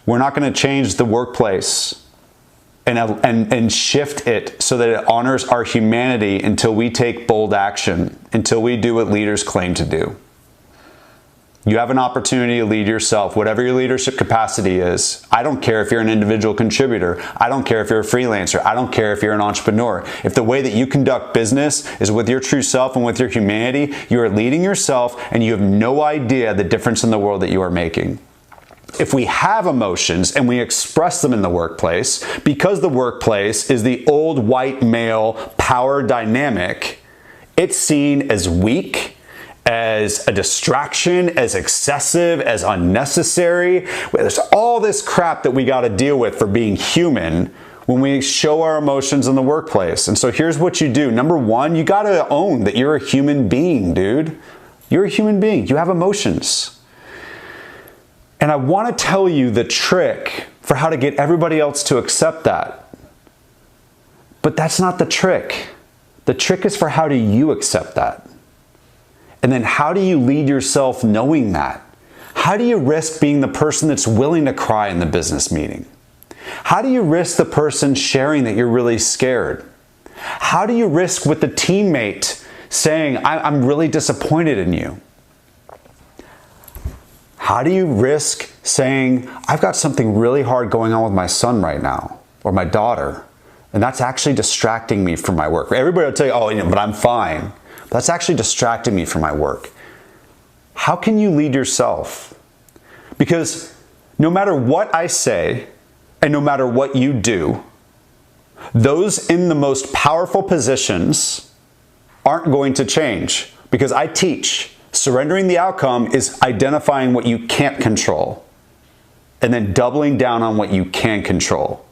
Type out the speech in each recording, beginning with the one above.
We're not going to change the workplace and shift it so that it honors our humanity until we take bold action, until we do what leaders claim to do. You have an opportunity to lead yourself, whatever your leadership capacity is. I don't care if you're an individual contributor. I don't care if you're a freelancer. I don't care if you're an entrepreneur. If the way that you conduct business is with your true self and with your humanity, you are leading yourself and you have no idea the difference in the world that you are making. If we have emotions and we express them in the workplace, because the workplace is the old white male power dynamic, it's seen as weak, as a distraction, as excessive, as unnecessary. There's all this crap that we got to deal with for being human when we show our emotions in the workplace. And so here's what you do. Number one, you got to own that you're a human being, dude. You're a human being. You have emotions. And I want to tell you the trick for how to get everybody else to accept that. But that's not the trick. The trick is for how do you accept that? And then how do you lead yourself knowing that? How do you risk being the person that's willing to cry in the business meeting? How do you risk the person sharing that you're really scared? How do you risk with the teammate saying, I'm really disappointed in you? How do you risk saying, I've got something really hard going on with my son right now, or my daughter, and that's actually distracting me from my work? Everybody will tell you, oh, but I'm fine. That's actually distracting me from my work. How can you lead yourself? Because no matter what I say and no matter what you do, those in the most powerful positions aren't going to change. Because I teach surrendering the outcome is identifying what you can't control and then doubling down on what you can control.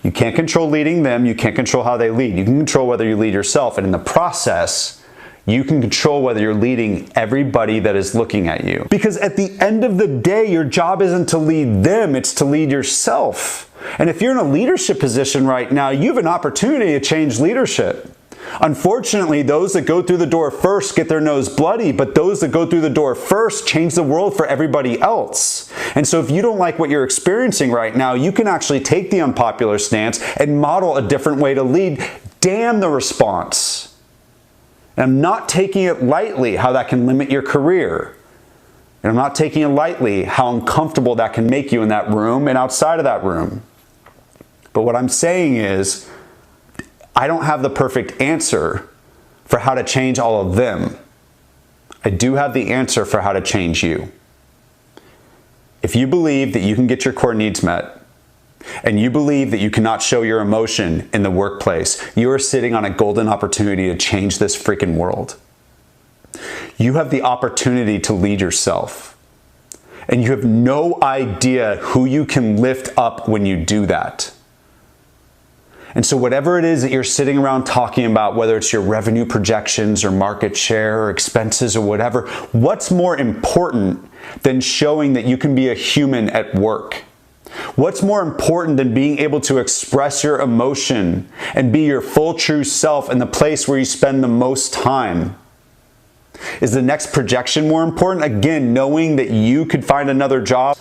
You can't control leading them. You can't control how they lead. You can control whether you lead yourself. And in the process, you can control whether you're leading everybody that is looking at you. Because at the end of the day, your job isn't to lead them, it's to lead yourself. And if you're in a leadership position right now, you have an opportunity to change leadership. Unfortunately, those that go through the door first get their nose bloody, but those that go through the door first change the world for everybody else. And so if you don't like what you're experiencing right now, you can actually take the unpopular stance and model a different way to lead. Damn the response. And I'm not taking it lightly how that can limit your career. And I'm not taking it lightly how uncomfortable that can make you in that room and outside of that room. But what I'm saying is, I don't have the perfect answer for how to change all of them. I do have the answer for how to change you. If you believe that you can get your core needs met, and you believe that you cannot show your emotion in the workplace, you are sitting on a golden opportunity to change this freaking world. You have the opportunity to lead yourself. And you have no idea who you can lift up when you do that. And so whatever it is that you're sitting around talking about, whether it's your revenue projections or market share or expenses or whatever, what's more important than showing that you can be a human at work? What's more important than being able to express your emotion and be your full true self in the place where you spend the most time? Is the next projection more important? Again, knowing that you could find another job.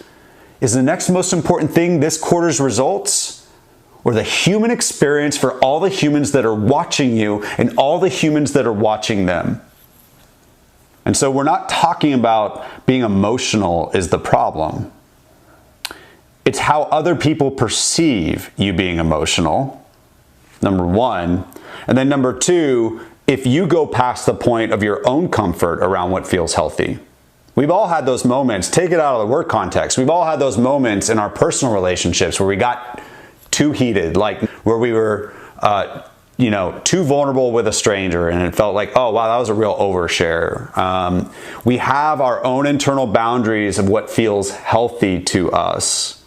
Is the next most important thing this quarter's results? Or the human experience for all the humans that are watching you and all the humans that are watching them? And so we're not talking about being emotional is the problem. It's how other people perceive you being emotional, number one. And then number two, if you go past the point of your own comfort around what feels healthy. We've all had those moments. Take it out of the work context. We've all had those moments in our personal relationships where we got too heated, like where we were, too vulnerable with a stranger, and it felt like, oh wow, that was a real overshare. We have our own internal boundaries of what feels healthy to us.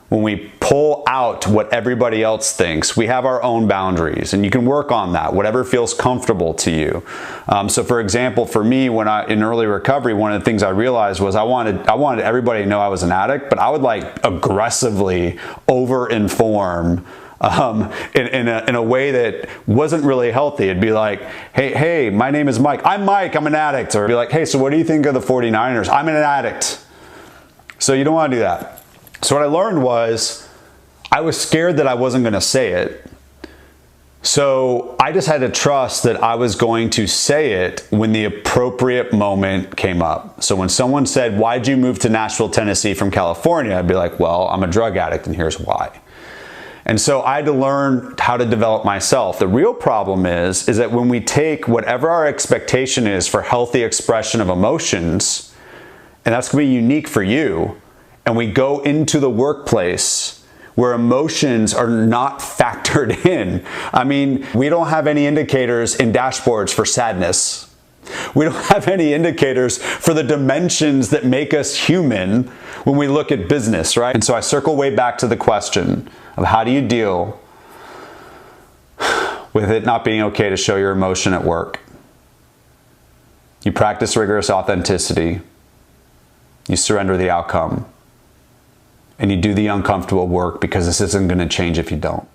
When we pull out what everybody else thinks, we have our own boundaries, and you can work on that, whatever feels comfortable to you. So for example, for me, in early recovery, one of the things I realized was I wanted everybody to know I was an addict, but I would like aggressively over-inform in a way that wasn't really healthy. It'd be like, hey, my name is Mike. I'm Mike, I'm an addict. Or it'd be like, hey, so what do you think of the 49ers? I'm an addict. So you don't want to do that. So what I learned was I was scared that I wasn't going to say it. So I just had to trust that I was going to say it when the appropriate moment came up. So when someone said, "Why'd you move to Nashville, Tennessee from California?" I'd be like, "Well, I'm a drug addict and here's why." And so I had to learn how to develop myself. The real problem is that when we take whatever our expectation is for healthy expression of emotions, and that's going to be unique for you, and we go into the workplace where emotions are not factored in. I mean, we don't have any indicators in dashboards for sadness. We don't have any indicators for the dimensions that make us human when we look at business, right? And so I circle way back to the question of how do you deal with it not being okay to show your emotion at work? You practice rigorous authenticity. You surrender the outcome. And you do the uncomfortable work because this isn't going to change if you don't.